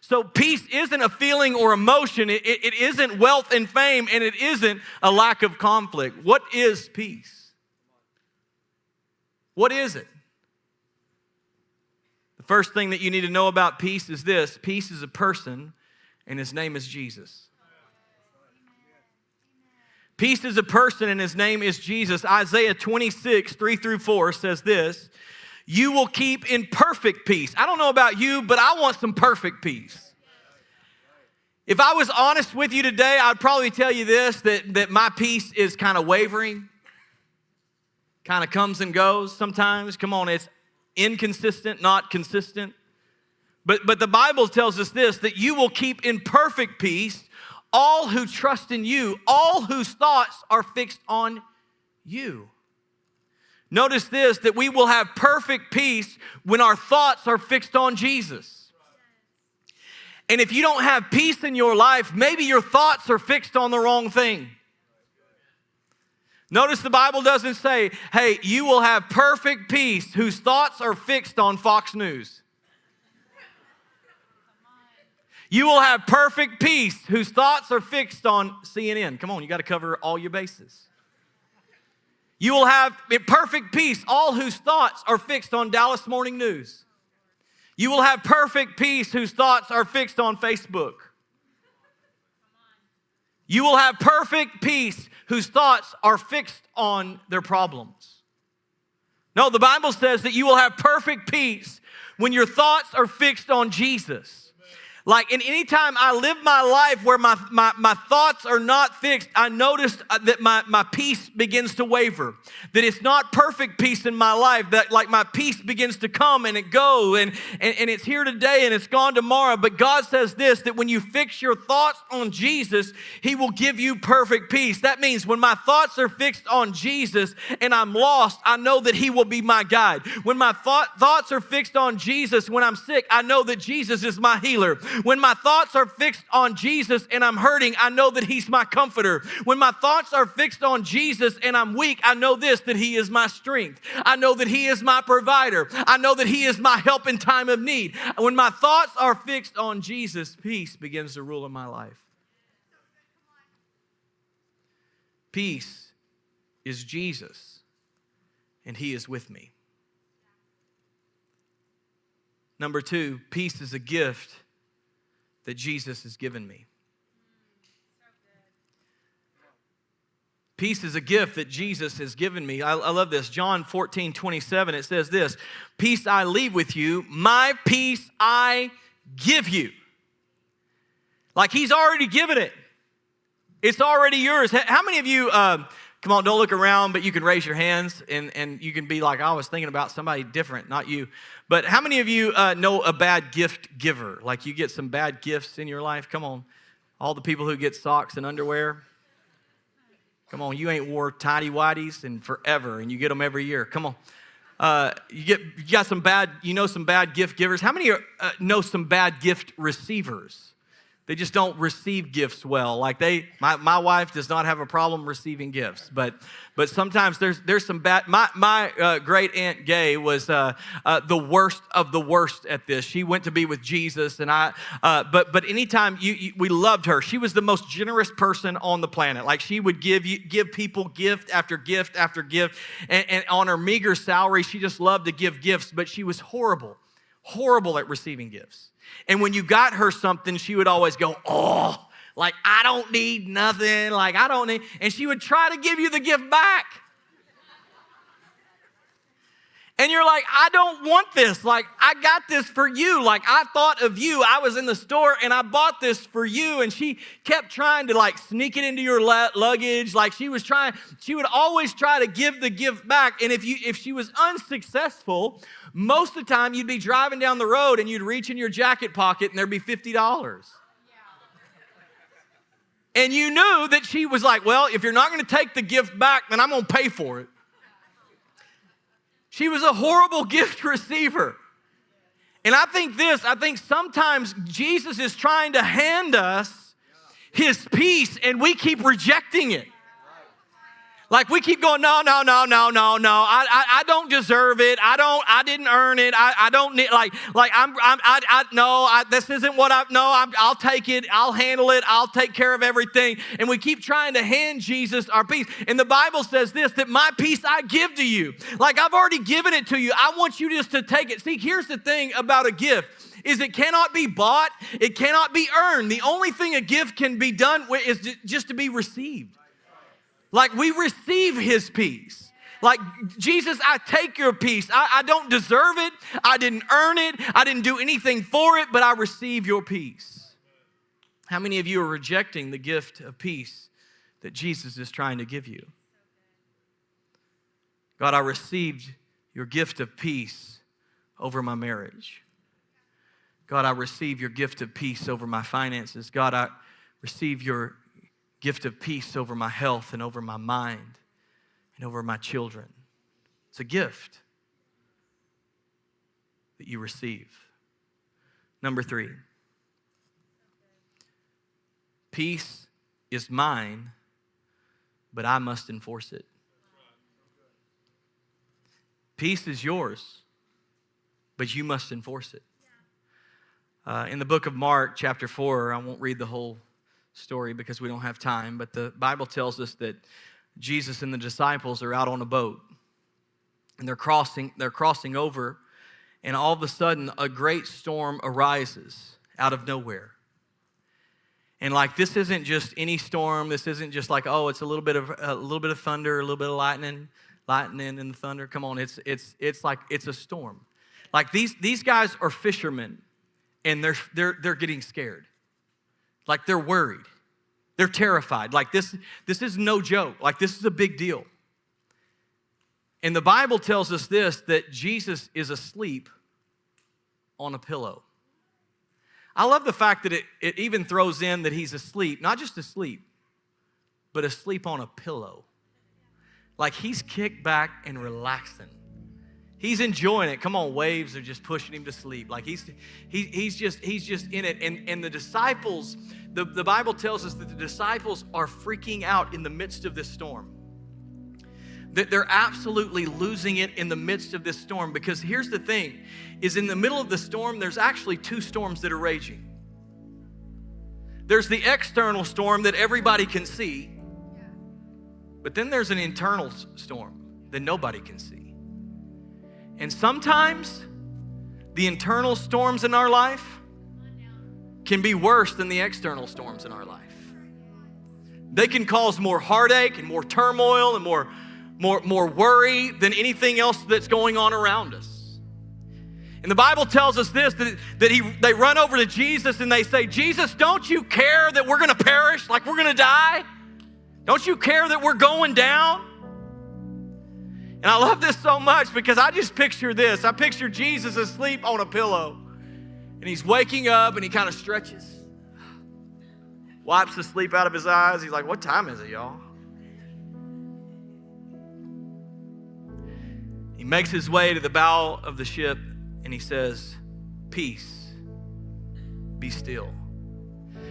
So peace isn't a feeling or emotion. It isn't wealth and fame, and it isn't a lack of conflict. What is peace? What is it? The first thing that you need to know about peace is this. Peace is a person, and his name is Jesus. Peace is a person, and his name is Jesus. Isaiah 26, 3-4 says this: you will keep in perfect peace. I don't know about you, but I want some perfect peace. If I was honest with you today, I'd probably tell you this, that my peace is kind of wavering, kind of comes and goes sometimes. Come on, it's inconsistent, not consistent. But the Bible tells us this, that you will keep in perfect peace all who trust in you, all whose thoughts are fixed on you. Notice this, that we will have perfect peace when our thoughts are fixed on Jesus. And if you don't have peace in your life, maybe your thoughts are fixed on the wrong thing. Notice the Bible doesn't say, hey, you will have perfect peace whose thoughts are fixed on Fox News. You will have perfect peace whose thoughts are fixed on CNN. Come on, you got to cover all your bases. You will have perfect peace, all whose thoughts are fixed on Dallas Morning News. You will have perfect peace whose thoughts are fixed on Facebook. You will have perfect peace whose thoughts are fixed on their problems. No, the Bible says that you will have perfect peace when your thoughts are fixed on Jesus. Like, and anytime I live my life where my thoughts are not fixed, I noticed that my peace begins to waver. That it's not perfect peace in my life. That like my peace begins to come and it go and it's here today and it's gone tomorrow. But God says this, that when you fix your thoughts on Jesus, He will give you perfect peace. That means when my thoughts are fixed on Jesus and I'm lost, I know that He will be my guide. When my thoughts are fixed on Jesus, when I'm sick, I know that Jesus is my healer. When my thoughts are fixed on Jesus and I'm hurting, I know that He's my comforter. When my thoughts are fixed on Jesus and I'm weak, I know this, that He is my strength. I know that He is my provider. I know that He is my help in time of need. When my thoughts are fixed on Jesus, peace begins to rule in my life. Peace is Jesus, and He is with me. Number two, peace is a gift that Jesus has given me. Peace is a gift that Jesus has given me. I love this. John 14:27, it says this: peace I leave with you, my peace I give you. Like He's already given it. It's already yours. How many of you, come on, don't look around, but you can raise your hands and you can be like, I was thinking about somebody different, not you. But how many of you know a bad gift giver? Like you get some bad gifts in your life? Come on. All the people who get socks and underwear. Come on, you ain't wore tidy whities in forever and you get them every year. Come on. You got some bad, some bad gift givers. How many know some bad gift receivers? They just don't receive gifts well. Like my wife does not have a problem receiving gifts, but sometimes there's some bad. My great aunt Gay was the worst of the worst at this. She went to be with Jesus, and but anytime we loved her. She was the most generous person on the planet. Like she would give people gift after gift after gift, and on her meager salary, she just loved to give gifts. But she was horrible at receiving gifts. And when you got her something, she would always go, oh, like, I don't need nothing. Like, I don't need. And she would try to give you the gift back. And you're like, I don't want this. Like, I got this for you. Like, I thought of you. I was in the store and I bought this for you. And she kept trying to like sneak it into your luggage. Like she would always try to give the gift back. And if she was unsuccessful, most of the time you'd be driving down the road and you'd reach in your jacket pocket and there'd be $50. And you knew that she was like, well, if you're not going to take the gift back, then I'm going to pay for it. She was a horrible gift receiver. And I think sometimes Jesus is trying to hand us His peace and we keep rejecting it. Like we keep going, no. I don't deserve it. I didn't earn it. I don't need, this isn't what I'll take it. I'll handle it. I'll take care of everything. And we keep trying to hand Jesus our peace. And the Bible says this, that my peace I give to you. Like I've already given it to you. I want you just to take it. See, here's the thing about a gift is it cannot be bought. It cannot be earned. The only thing a gift can be done with is just to be received. Like we receive his peace. Like, Jesus, I take your peace. I don't deserve it. I didn't earn it. I didn't do anything for it, but I receive your peace. How many of you are rejecting the gift of peace that Jesus is trying to give you? God, I received your gift of peace over my marriage. God, I receive your gift of peace over my finances. God, I receive your gift of peace over my health and over my mind and over my children. It's a gift that you receive. Number 3, peace is mine, but I must enforce it. Peace is yours, but you must enforce it. In the book of Mark, chapter 4, I won't read the whole story because we don't have time, but the Bible tells us that Jesus and the disciples are out on a boat and they're crossing over, and all of a sudden a great storm arises out of nowhere. And like, this isn't just any storm. This isn't just like, oh, it's a little bit of thunder, a little bit of lightning and thunder. Come on, it's like it's a storm. Like these guys are fishermen and they're getting scared. Like they're worried. They're terrified. Like this is no joke. Like this is a big deal. And the Bible tells us this, that Jesus is asleep on a pillow. I love the fact that it even throws in that he's asleep, not just asleep, but asleep on a pillow. Like he's kicked back and relaxing. He's enjoying it. Come on, waves are just pushing him to sleep. Like he's just in it. And the disciples, the Bible tells us that the disciples are freaking out in the midst of this storm. That they're absolutely losing it in the midst of this storm, because here's the thing, is in the middle of the storm, there's actually 2 storms that are raging. There's the external storm that everybody can see, but then there's an internal storm that nobody can see. And sometimes the internal storms in our life can be worse than the external storms in our life. They can cause more heartache and more turmoil and more worry than anything else that's going on around us. And the Bible tells us this, that they run over to Jesus and they say, Jesus, don't you care that we're going to perish, like we're going to die? Don't you care that we're going down? And I love this so much because I just picture this. I picture Jesus asleep on a pillow, and he's waking up and he kind of stretches, wipes the sleep out of his eyes. He's like, what time is it, y'all? He makes his way to the bow of the ship and he says, peace, be still.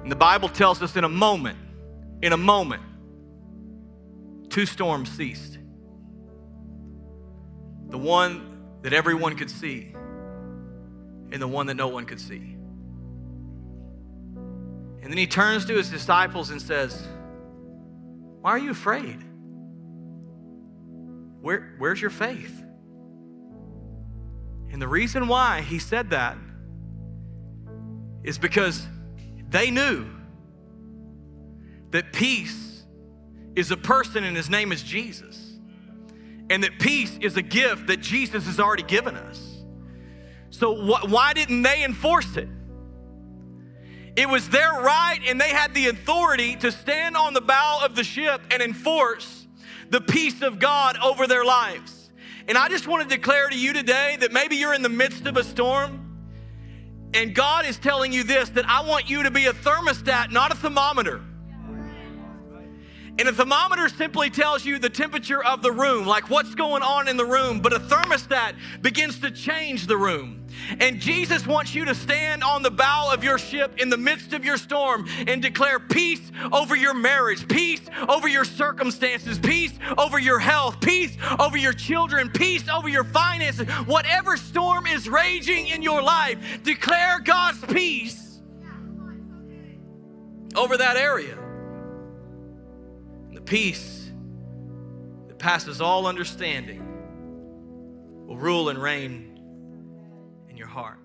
And the Bible tells us in a moment, 2 storms ceased. The one that everyone could see and the one that no one could see. And then he turns to his disciples and says, why are you afraid? Where's your faith? And the reason why he said that is because they knew that peace is a person and his name is Jesus. And that peace is a gift that Jesus has already given us. So why didn't they enforce it? It was their right, and they had the authority to stand on the bow of the ship and enforce the peace of God over their lives. And I just want to declare to you today that maybe you're in the midst of a storm, and God is telling you this, that I want you to be a thermostat, not a thermometer. And a thermometer simply tells you the temperature of the room, like what's going on in the room, but a thermostat begins to change the room. And Jesus wants you to stand on the bow of your ship in the midst of your storm and declare peace over your marriage, peace over your circumstances, peace over your health, peace over your children, peace over your finances. Whatever storm is raging in your life, declare God's peace over that area. The peace that passes all understanding will rule and reign in your heart.